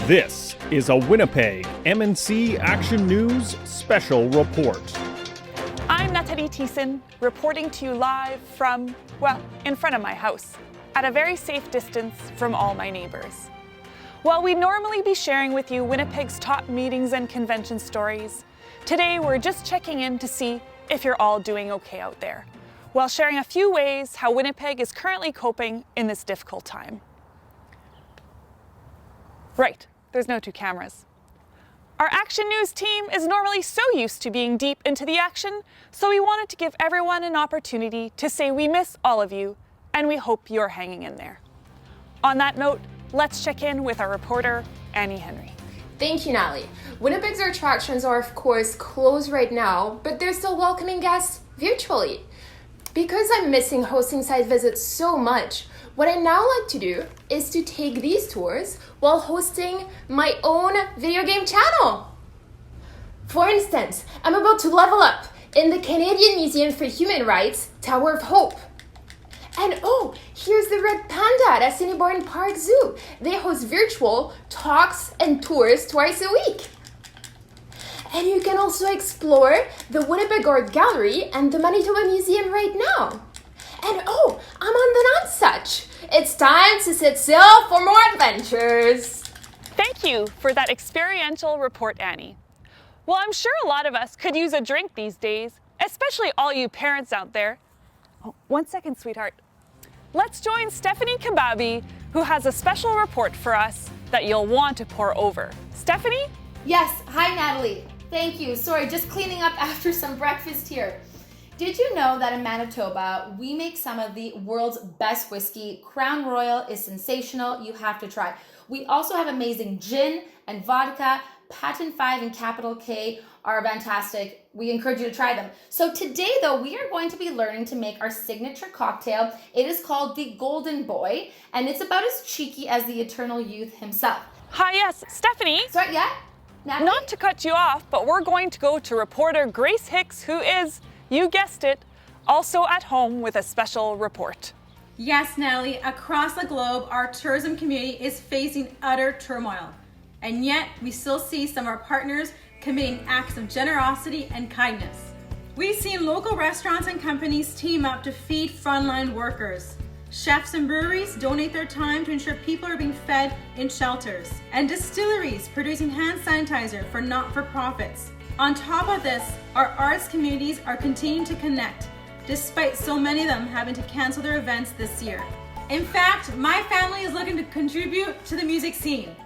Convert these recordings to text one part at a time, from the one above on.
This is a Winnipeg MNC Action News special report. I'm Natalie Thiessen, reporting to you live from, well, in front of my house, at a very safe distance from all my neighbors. While we'd normally be sharing with you Winnipeg's top meetings and convention stories, today we're just checking in to see if you're all doing okay out there, while sharing a few ways how Winnipeg is currently coping in this difficult time. Right, there's no two cameras. Our Action News team is normally so used to being deep into the action, so we wanted to give everyone an opportunity to say we miss all of you, and we hope you're hanging in there. On that note, let's check in with our reporter, Annie Henry. Thank you, Natalie. Winnipeg's attractions are, of course, closed right now, but they're still welcoming guests virtually. Because I'm missing hosting site visits so much, what I now like to do is to take these tours while hosting my own video game channel. For instance, I'm about to level up in the Canadian Museum for Human Rights, Tower of Hope. And oh, here's the Red Panda at Assiniboine Park Zoo. They host virtual talks and tours twice a week. And you can also explore the Winnipeg Art Gallery and the Manitoba Museum right now. And oh, I'm on the Nonsuch. It's time to set sail for more adventures. Thank you for that experiential report, Annie. Well, I'm sure a lot of us could use a drink these days, especially all you parents out there. Oh, 1 second, sweetheart. Let's join Stephanie Kababi, who has a special report for us that you'll want to pour over. Stephanie? Yes, hi Natalie. Thank you. Sorry, just cleaning up after some breakfast here. Did you know that in Manitoba, we make some of the world's best whiskey? Crown Royal is sensational. You have to try. We also have amazing gin and vodka. Patent 5 and Capital K are fantastic. We encourage you to try them. So today, though, we are going to be learning to make our signature cocktail. It is called the Golden Boy, and it's about as cheeky as the Eternal Youth himself. Hi, yes, Stephanie. Sorry, yeah? Natalie? Not to cut you off, but we're going to go to reporter Grace Hicks, who is, you guessed it, also at home with a special report. Yes, Natalie, across the globe, our tourism community is facing utter turmoil. And yet, we still see some of our partners committing acts of generosity and kindness. We've seen local restaurants and companies team up to feed frontline workers. Chefs and breweries donate their time to ensure people are being fed in shelters. And distilleries producing hand sanitizer for not-for-profits. On top of this, our arts communities are continuing to connect, despite so many of them having to cancel their events this year. In fact, my family is looking to contribute to the music scene.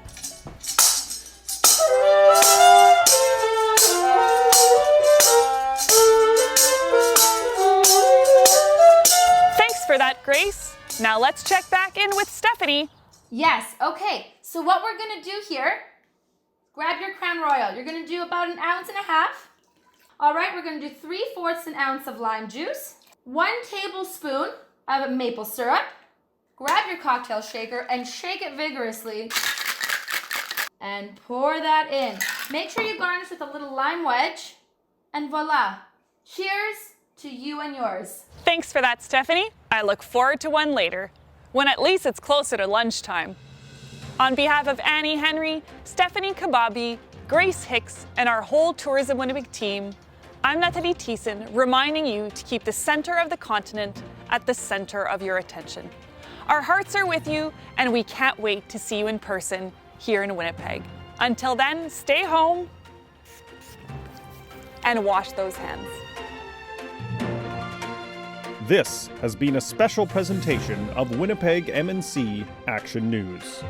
Thanks for that, Grace. Now let's check back in with Stephanie. Yes, okay. So what we're gonna do here, grab your Crown Royal. You're gonna do about 1.5 ounces. All right, we're gonna do 3/4 an ounce of lime juice, 1 tablespoon of maple syrup. Grab your cocktail shaker and shake it vigorously. And pour that in. Make sure you garnish with a little lime wedge. And voila. Cheers to you and yours. Thanks for that, Stephanie. I look forward to one later, when at least it's closer to lunchtime. On behalf of Annie Henry, Stephanie Kababi, Grace Hicks, and our whole Tourism Winnipeg team, I'm Natalie Thiessen, reminding you to keep the center of the continent at the center of your attention. Our hearts are with you, and we can't wait to see you in person here in Winnipeg. Until then, stay home and wash those hands. This has been a special presentation of Winnipeg MNC Action News.